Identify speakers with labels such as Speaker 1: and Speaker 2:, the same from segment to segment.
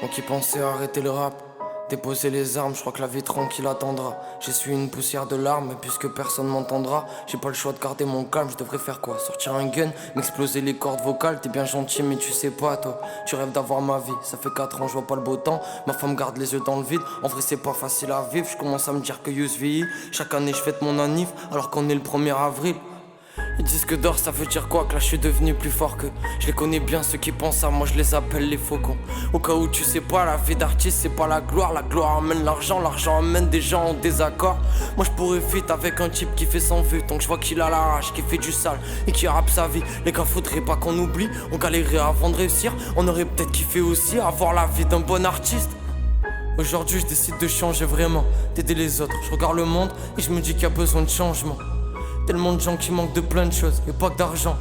Speaker 1: Moi qui pensais arrêter le rap, déposer les armes, je crois que la vie tranquille attendra. J'essuie une poussière de larmes, et puisque personne m'entendra, j'ai pas le choix de garder mon calme, je devrais faire quoi? Sortir un gun, m'exploser les cordes vocales, t'es bien gentil mais tu sais pas toi. Tu rêves d'avoir ma vie, ça fait 4 ans je vois pas le beau temps. Ma femme garde les yeux dans le vide, en vrai c'est pas facile à vivre. Je commence à me dire que Yous vieillit, chaque année je fête mon anniv, alors qu'on est le 1er avril. Ils disent que d'or ça veut dire quoi? Que là je suis devenu plus fort que. Je les connais bien ceux qui pensent à moi, je les appelle les faucons. Au cas où tu sais pas, la vie d'artiste c'est pas la gloire amène l'argent amène des gens en désaccord. Moi je pourrais fit avec un type qui fait 100 vues, donc je vois qu'il a la rage, qui fait du sale et qui rappe sa vie. Les gars faudrait pas qu'on oublie, on galérait avant de réussir. On aurait peut-être kiffé aussi avoir la vie d'un bon artiste. Aujourd'hui je décide de changer vraiment, d'aider les autres. Je regarde le monde et je me dis qu'il y a besoin de changement. Tellement de gens qui manquent de plein de choses, et pas que d'argent.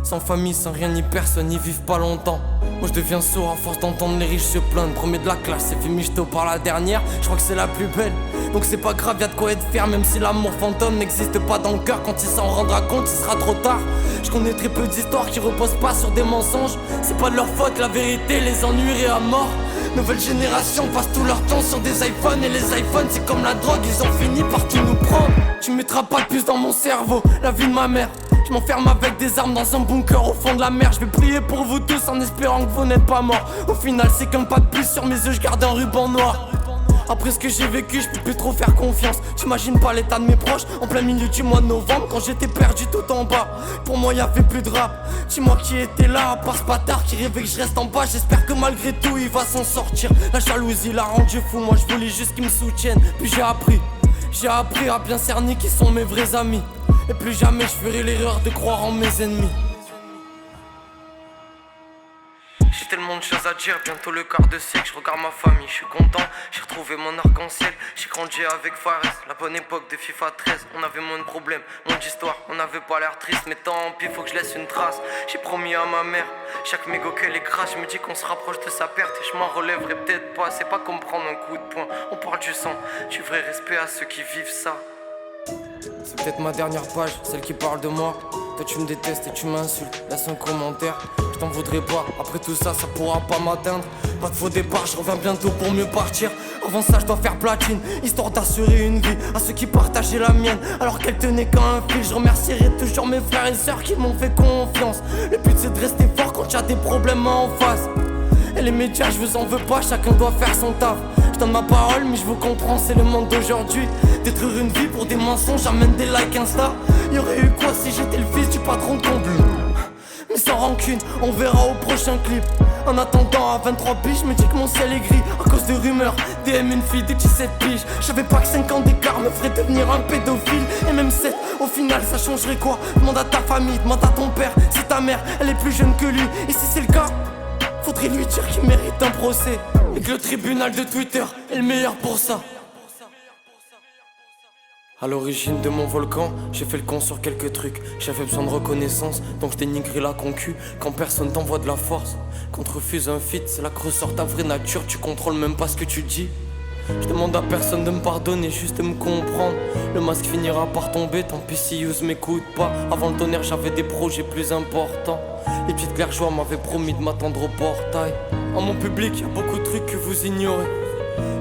Speaker 1: Sans famille, sans rien ni personne, ils vivent pas longtemps. Moi je deviens sourd à force d'entendre les riches se plaindre. Premier de la classe, c'est fait michto par la dernière, je crois que c'est la plus belle. Donc c'est pas grave, y'a de quoi être fier, même si l'amour fantôme n'existe pas dans le cœur. Quand il s'en rendra compte, il sera trop tard. Je connais très peu d'histoires qui reposent pas sur des mensonges. C'est pas de leur faute, la vérité les ennuierait à mort. Nouvelle génération passe tout leur temps sur des iPhones. Et les iPhones c'est comme la drogue, ils ont fini par tout nous prendre. Tu mettras pas de puce dans mon cerveau, la vie de ma mère. Je m'enferme avec des armes dans un bunker au fond de la mer. Je vais prier pour vous tous en espérant que vous n'êtes pas morts. Au final c'est qu'un pas de plus sur mes yeux, je garde un ruban noir. Après ce que j'ai vécu, je peux plus trop faire confiance. T'imagines pas l'état de mes proches en plein milieu du mois de novembre, quand j'étais perdu tout en bas. Pour moi y'avait plus de rap. Dis-moi qui était là, à part ce bâtard qui rêvait que je reste en bas. J'espère que malgré tout il va s'en sortir. La jalousie l'a rendu fou, moi je voulais juste qu'ils me soutiennent. Puis j'ai appris à bien cerner qui sont mes vrais amis. Et plus jamais je ferai l'erreur de croire en mes ennemis. J'ai tellement de choses à dire, bientôt le quart de siècle. Je regarde ma famille, je suis content, j'ai retrouvé mon arc-en-ciel. J'ai grandi avec Fares, la bonne époque de FIFA 13. On avait moins de problèmes, moins d'histoire, on n'avait pas l'air triste. Mais tant pis, faut que je laisse une trace. J'ai promis à ma mère, chaque mégot qu'elle est grasse. Je me dis qu'on se rapproche de sa perte et je m'en relèverai peut-être pas. C'est pas comme prendre un coup de poing, on parle du sang. Tu vrai respect à ceux qui vivent ça. C'est peut-être ma dernière page, celle qui parle de moi. Toi tu me détestes et tu m'insultes, laisse un commentaire. Je t'en voudrais pas, après tout ça, ça pourra pas m'atteindre. Pas de faux départ, je reviens bientôt pour mieux partir. Avant ça je dois faire platine, histoire d'assurer une vie à ceux qui partageaient la mienne, alors qu'elle tenait qu'à un fil. Je remercierai toujours mes frères et sœurs qui m'ont fait confiance. Le but c'est de rester fort quand y'a des problèmes en face. Et les médias je vous en veux pas, chacun doit faire son taf. Je donne ma parole mais je vous comprends, c'est le monde d'aujourd'hui. Détruire une vie pour des mensonges, j'amène des likes Insta. Y'aurait eu quoi si j'étais le fils du patron de Comblu? Mais sans rancune, on verra au prochain clip. En attendant à 23 piges, je me dis que mon ciel est gris à cause de rumeurs, DM une fille de 17 piges. Je savais pas que 5 ans d'écart me ferait devenir un pédophile. Et même 7, au final ça changerait quoi? Demande à ta famille, demande à ton père si ta mère elle est plus jeune que lui. Et si c'est le cas, faudrait lui dire qu'il mérite un procès et que le tribunal de Twitter est le meilleur pour ça. À l'origine de mon volcan, j'ai fait le con sur quelques trucs. J'avais besoin de reconnaissance, donc je dénigrais la concu. Quand personne t'envoie de la force, quand tu refuses un feat, c'est là que ressort ta vraie nature. Tu contrôles même pas ce que tu dis. Je demande à personne de me pardonner, juste de me comprendre. Le masque finira par tomber, tant pis si Yous m'écoute pas. Avant le tonnerre j'avais des projets plus importants. Les petites clairjoies m'avaient promis de m'attendre au portail. En mon public, y'a beaucoup de trucs que vous ignorez.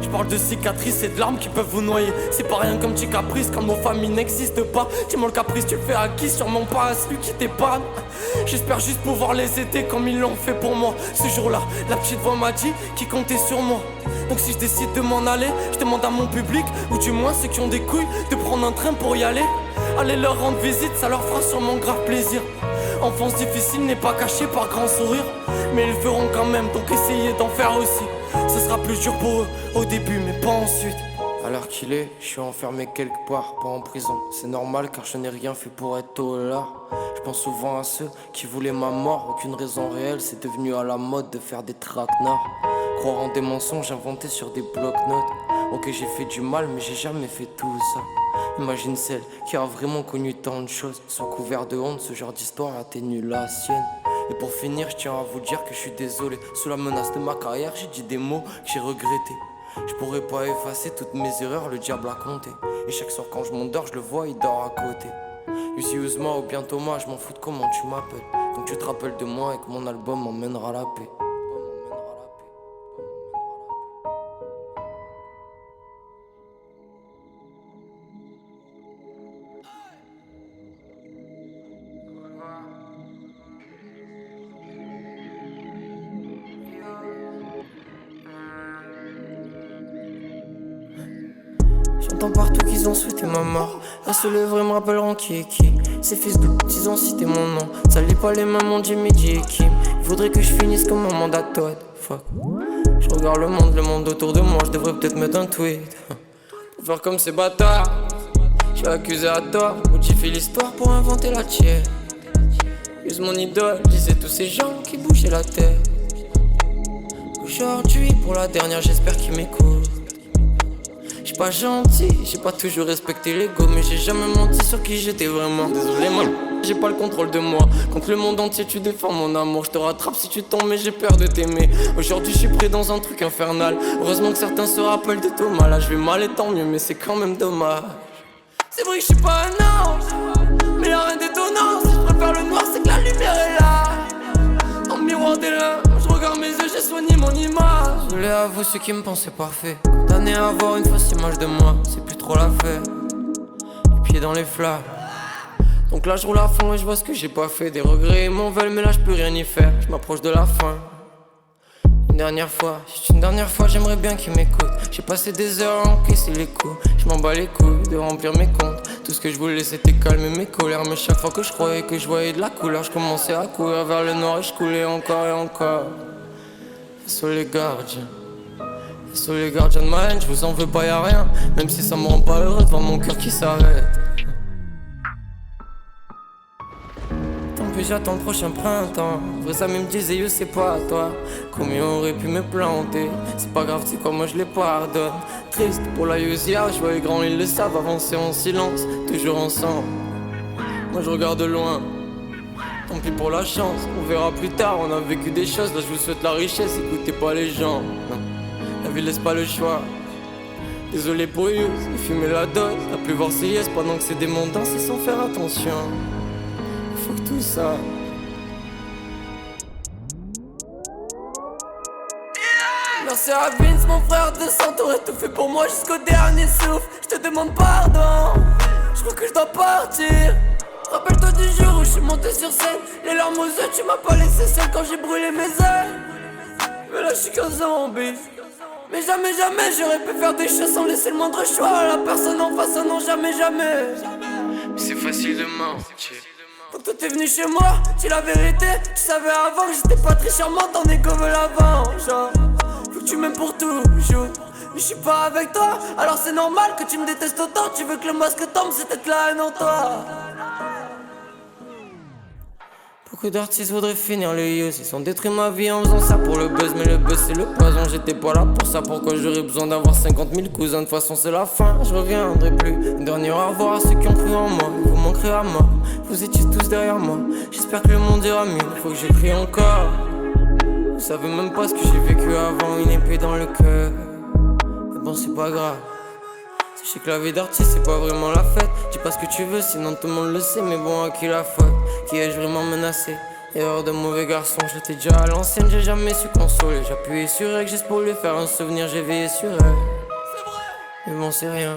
Speaker 1: Je parle de cicatrices et de larmes qui peuvent vous noyer. C'est pas rien comme petit caprice quand nos familles n'existent pas. Dis-moi le caprice tu le fais à qui? Sûrement pas à celui qui t'épargne. J'espère juste pouvoir les aider comme ils l'ont fait pour moi. Ce jour-là, la petite voix m'a dit qu'il comptait sur moi. Donc si je décide de m'en aller, je demande à mon public, ou du moins ceux qui ont des couilles, de prendre un train pour y aller. Allez leur rendre visite, ça leur fera sûrement grave plaisir. Enfance difficile n'est pas cachée par grand sourire, mais ils le feront quand même, donc essayez d'en faire aussi. Ce sera plus dur pour eux au début mais pas ensuite. À l'heure qu'il est, je suis enfermé quelque part, pas en prison. C'est normal car je n'ai rien fait pour être là. Je pense souvent à ceux qui voulaient ma mort. Aucune raison réelle, c'est devenu à la mode de faire des traquenards. Croire en des mensonges inventés sur des bloc-notes. Ok j'ai fait du mal mais j'ai jamais fait tout ça. Imagine celle qui a vraiment connu tant de choses. Sous couvert de honte, ce genre d'histoire atténue la sienne. Et pour finir, je tiens à vous dire que je suis désolé. Sous la menace de ma carrière, j'ai dit des mots que j'ai regrettés. Je pourrais pas effacer toutes mes erreurs, le diable a compté. Et chaque soir quand je m'endors, je le vois, il dort à côté. Yusi Ouzma ou bien Thomas, je m'en fous de comment tu m'appelles. Donc tu te rappelles de moi et que mon album m'emmènera la paix. J'entends partout qu'ils ont souhaité ma mort. La seule vraie me rappelleront qui est qui. Ces fils de pute, ils ont cité mon nom. Ça lit pas les mains, mon Jimmy G et Kim. Il faudrait que je finisse comme un mandat Todd. Fuck. Je regarde le monde autour de moi. Je devrais peut-être mettre un tweet pour faire comme ces bâtards. Je suis accusé à tort. Modifie l'histoire pour inventer la tienne. Use mon idole, disais tous ces gens qui bougeaient la tête. Aujourd'hui, pour la dernière, j'espère qu'ils m'écoutent. J'suis pas gentil, j'ai pas toujours respecté l'ego, mais j'ai jamais menti sur qui j'étais vraiment. Désolé, moi, j'ai pas le contrôle de moi. Contre le monde entier, tu défends mon amour. Je te rattrape si tu tombes, mais j'ai peur de t'aimer. Aujourd'hui, je suis pris dans un truc infernal. Heureusement que certains se rappellent de Thomas. Là, je vais mal et tant mieux, mais c'est quand même dommage. C'est vrai que je suis pas un ange, mais y'a rien d'étonnant. Si je préfère le noir, c'est que la lumière est là. Dans le miroir des lampes, je regarde mes yeux, j'ai soigné mon image. Je l'ai à vous, ceux qui me pensaient parfait. Condamné à avoir une fausse image de moi, c'est plus trop la fête. Les pieds dans les flammes. Donc là je roule à fond et je vois ce que j'ai pas fait. Des regrets ils m'en veulent mais là je peux rien y faire. Je m'approche de la fin. Une dernière fois, juste une dernière fois j'aimerais bien qu'ils m'écoutent. J'ai passé des heures à encaisser les coups. Je m'en bats les couilles de remplir mes comptes. Tout ce que je voulais c'était calmer mes colères. Mais chaque fois que je croyais que je voyais de la couleur, je commençais à courir vers le nord et je coulais encore et encore. Sur les gardiens. Sur les gardiens de ma haine, je vous en veux pas, y'a rien. Même si ça me rend pas heureux devant mon cœur qui s'arrête. Tant pis, j'attends le prochain printemps. Vrais amis me disaient yo c'est pas à toi. Combien aurait pu me planter. C'est pas grave, c'est quoi, moi je les pardonne. Triste pour la Yosia, je vois les grands, ils le savent. Avancer en silence, toujours ensemble. Moi je regarde loin. Tant pis pour la chance, on verra plus tard. On a vécu des choses, là je vous souhaite la richesse. Écoutez pas les gens. La vie laisse pas le choix. Désolé pour eux, ils fumer la dose. La plus voir ses yes pendant que c'est des mondes danser sans faire attention. Faut que tout ça. Merci à Vince, mon frère de sang, t'aurais tout fait pour moi jusqu'au dernier souffle. Je te demande pardon, je crois que je dois partir. Rappelle-toi du jour où je suis monté sur scène. Les larmes aux yeux, tu m'as pas laissé seul quand j'ai brûlé mes ailes. Mais là je suis qu'un zombie. Mais jamais, jamais j'aurais pu faire des choses sans laisser le moindre choix à la personne en face, non jamais, jamais. Mais c'est facile de mentir. Quand toi t'es venu chez moi, dis la vérité. Tu savais avant que j'étais pas très charmant, ton égo veut la vengeance. Faut que tu m'aimes pour toujours. Mais je suis pas avec toi, alors c'est normal que tu me détestes autant. Tu veux que le masque tombe, c'est peut-être la haine en toi. Beaucoup d'artistes voudraient finir le use. Ils ont détruit ma vie en faisant ça pour le buzz. Mais le buzz c'est le poison, j'étais pas là pour ça. Pourquoi j'aurais besoin d'avoir 50 000 cousins? De toute façon c'est la fin, je reviendrai plus. Un dernier au revoir à ceux qui ont cru en moi. Vous manquerez à moi, vous étiez tous derrière moi. J'espère que le monde ira mieux, faut que j'écris encore. Vous savez même pas ce que j'ai vécu avant, une épée dans le cœur. Mais bon c'est pas grave. Sachez que la vie d'artiste c'est pas vraiment la fête. Dis pas ce que tu veux sinon tout le monde le sait. Mais bon à qui la faute? Qui ai-je vraiment menacé? Erreur de mauvais garçon, j'étais déjà à l'ancienne, j'ai jamais su consoler. J'appuyais sur elle juste pour lui faire un souvenir, j'ai veillé sur elle. Mais bon c'est rien.